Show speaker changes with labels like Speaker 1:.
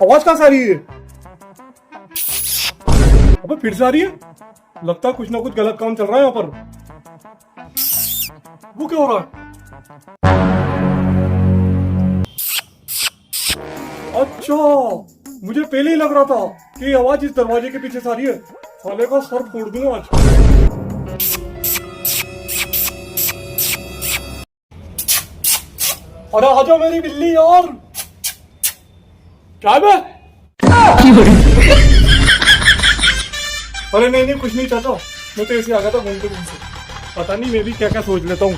Speaker 1: आवाज कहां से आ रही है? अबे फिर से आ रही है। लगता है कुछ ना कुछ गलत काम चल रहा है यहाँ पर। वो क्या हो रहा है? अच्छा, मुझे पहले ही लग रहा था कि ये आवाज इस दरवाजे के पीछे से आ रही है। साले का सर फोड़ दूंगा आज। अरे आजा मेरी बिल्ली यार। क्या है बे? अरे नहीं नहीं, कुछ नहीं चाहता। मैं तो ऐसे आ गया था घूमते घूमते। पता नहीं मैं भी क्या क्या सोच लेता हूँ।